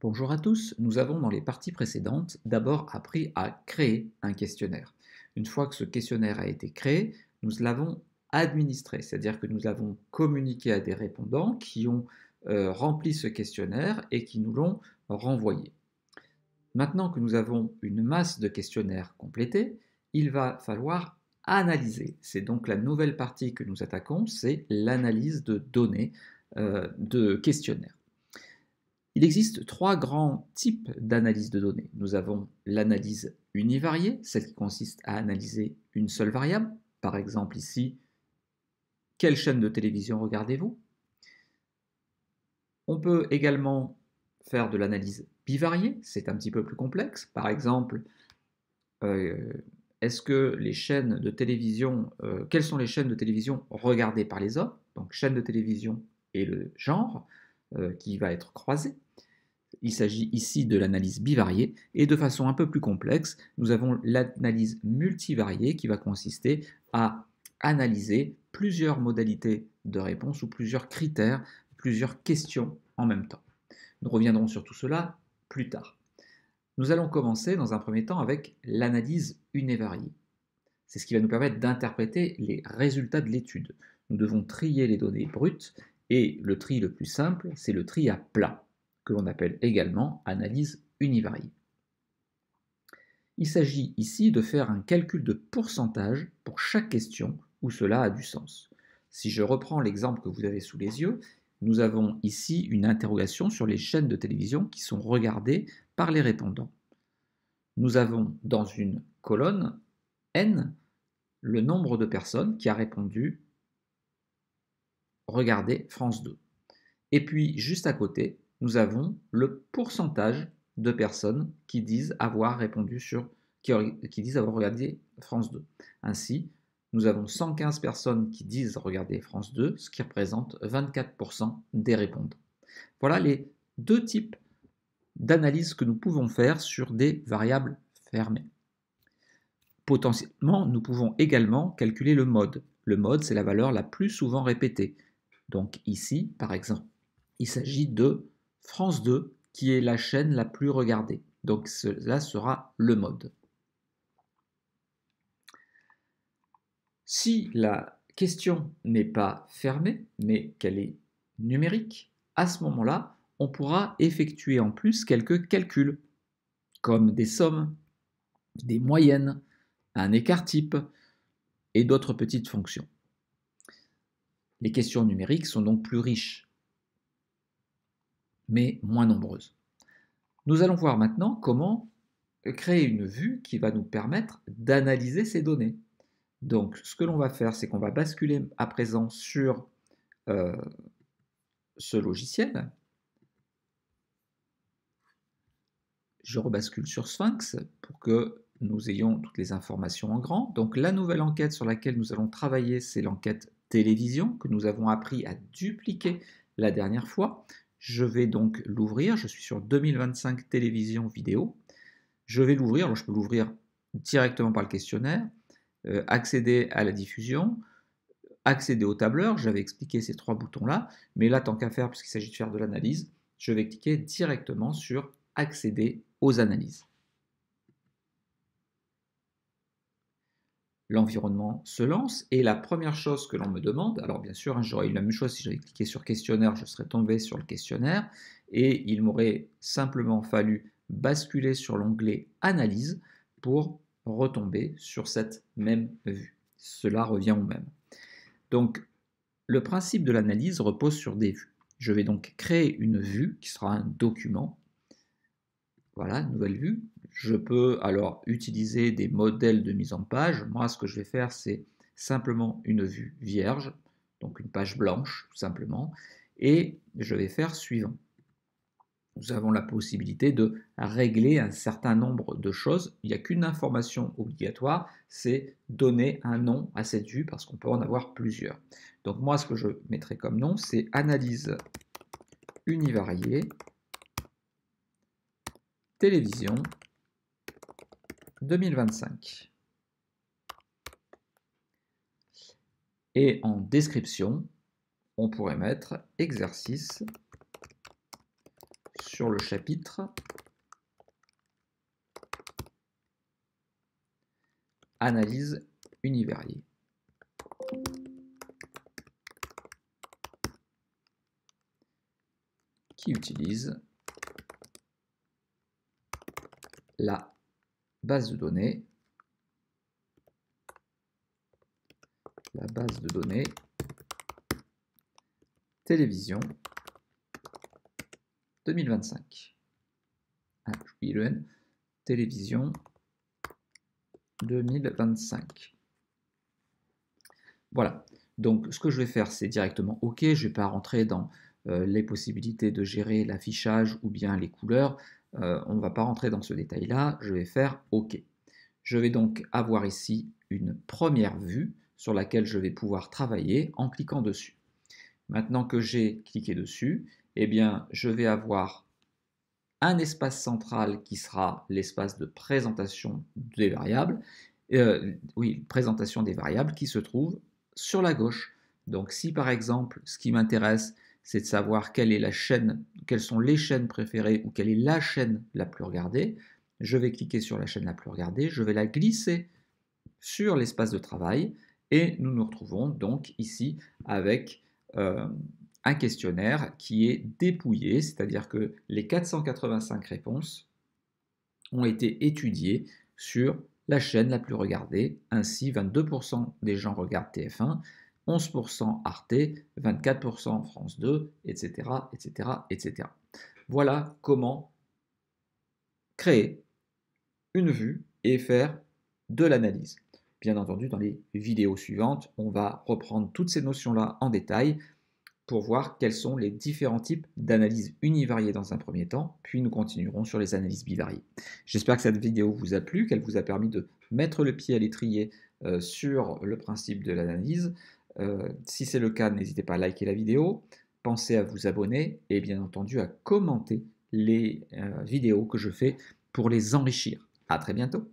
Bonjour à tous, nous avons dans les parties précédentes d'abord appris à créer un questionnaire. Une fois que ce questionnaire a été créé, nous l'avons administré, c'est-à-dire que nous avons communiqué à des répondants qui ont rempli ce questionnaire et qui nous l'ont renvoyé. Maintenant que nous avons une masse de questionnaires complétés, il va falloir analyser. C'est donc la nouvelle partie que nous attaquons, c'est l'analyse de données de questionnaires. Il existe trois grands types d'analyse de données. Nous avons l'analyse univariée, celle qui consiste à analyser une seule variable. Par exemple ici, quelle chaîne de télévision regardez-vous? On peut également faire de l'analyse bivariée, c'est un petit peu plus complexe. Par exemple, est-ce que les chaînes de télévision, quelles sont les chaînes de télévision regardées par les hommes? Donc chaîne de télévision et le genre qui va être croisé. Il s'agit ici de l'analyse bivariée et de façon un peu plus complexe, nous avons l'analyse multivariée qui va consister à analyser plusieurs modalités de réponse ou plusieurs critères, plusieurs questions en même temps. Nous reviendrons sur tout cela plus tard. Nous allons commencer dans un premier temps avec l'analyse univariée. C'est ce qui va nous permettre d'interpréter les résultats de l'étude. Nous devons trier les données brutes et le tri le plus simple, c'est le tri à plat, que l'on appelle également analyse univariée. Il s'agit ici de faire un calcul de pourcentage pour chaque question où cela a du sens. Si je reprends l'exemple que vous avez sous les yeux, nous avons ici une interrogation sur les chaînes de télévision qui sont regardées par les répondants. Nous avons dans une colonne N le nombre de personnes qui a répondu regarder France 2. Et puis juste à côté, nous avons le pourcentage de personnes qui disent avoir répondu qui disent avoir regardé France 2. Ainsi, nous avons 115 personnes qui disent regarder France 2, ce qui représente 24% des répondants. Voilà les deux types d'analyse que nous pouvons faire sur des variables fermées. Potentiellement, nous pouvons également calculer le mode. Le mode, c'est la valeur la plus souvent répétée. Donc ici, par exemple, il s'agit de France 2, qui est la chaîne la plus regardée. Donc cela sera le mode. Si la question n'est pas fermée, mais qu'elle est numérique, à ce moment-là, on pourra effectuer en plus quelques calculs, comme des sommes, des moyennes, un écart type et d'autres petites fonctions. Les questions numériques sont donc plus riches, mais moins nombreuses. Nous allons voir maintenant comment créer une vue qui va nous permettre d'analyser ces données. Donc, ce que l'on va faire, c'est qu'on va basculer à présent sur ce logiciel. Je rebascule sur Sphinx pour que nous ayons toutes les informations en grand. Donc, la nouvelle enquête sur laquelle nous allons travailler, c'est l'enquête télévision que nous avons appris à dupliquer la dernière fois. Je vais donc l'ouvrir. Je suis sur 2025 télévision vidéo. Je vais l'ouvrir. Alors, je peux l'ouvrir directement par le questionnaire, accéder à la diffusion, accéder au tableur. J'avais expliqué ces trois boutons-là. Mais là, tant qu'à faire, puisqu'il s'agit de faire de l'analyse, je vais cliquer directement sur accéder aux analyses. L'environnement se lance et la première chose que l'on me demande, alors bien sûr, j'aurais eu la même chose si j'avais cliqué sur questionnaire, je serais tombé sur le questionnaire et il m'aurait simplement fallu basculer sur l'onglet analyse pour retomber sur cette même vue. Cela revient au même. Donc, le principe de l'analyse repose sur des vues. Je vais donc créer une vue qui sera un document. Voilà, nouvelle vue. Je peux alors utiliser des modèles de mise en page. Moi, ce que je vais faire, c'est simplement une vue vierge, donc une page blanche, tout simplement, et je vais faire suivant. Nous avons la possibilité de régler un certain nombre de choses. Il n'y a qu'une information obligatoire, c'est donner un nom à cette vue, parce qu'on peut en avoir plusieurs. Donc moi, ce que je mettrai comme nom, c'est analyse univariée télévision 2025. Et en description, on pourrait mettre exercice sur le chapitre Analyse univariée. Qui utilise la base de données, télévision 2025. Ah, j'oublie le N. Télévision 2025. Voilà. Donc, ce que je vais faire, c'est directement OK. Je ne vais pas rentrer dans les possibilités de gérer l'affichage ou bien les couleurs. On ne va pas rentrer dans ce détail-là. Je vais faire OK. Je vais donc avoir ici une première vue sur laquelle je vais pouvoir travailler en cliquant dessus. Maintenant que j'ai cliqué dessus, eh bien, je vais avoir un espace central qui sera l'espace de présentation des variables, présentation des variables qui se trouve sur la gauche. Donc si par exemple, ce qui m'intéresse, c'est de savoir quelle est la chaîne, quelles sont les chaînes préférées ou quelle est la chaîne la plus regardée, je vais cliquer sur la chaîne la plus regardée, je vais la glisser sur l'espace de travail et nous nous retrouvons donc ici avec un questionnaire qui est dépouillé, c'est-à-dire que les 485 réponses ont été étudiées sur la chaîne la plus regardée. Ainsi, 22% des gens regardent TF1, 11% Arte, 24% France 2, etc., etc., etc. Voilà comment créer une vue et faire de l'analyse. Bien entendu, dans les vidéos suivantes, on va reprendre toutes ces notions-là en détail pour voir quels sont les différents types d'analyses univariées dans un premier temps, puis nous continuerons sur les analyses bivariées. J'espère que cette vidéo vous a plu, qu'elle vous a permis de mettre le pied à l'étrier sur le principe de l'analyse. Si c'est le cas, n'hésitez pas à liker la vidéo, pensez à vous abonner et bien entendu à commenter les vidéos que je fais pour les enrichir. À très bientôt.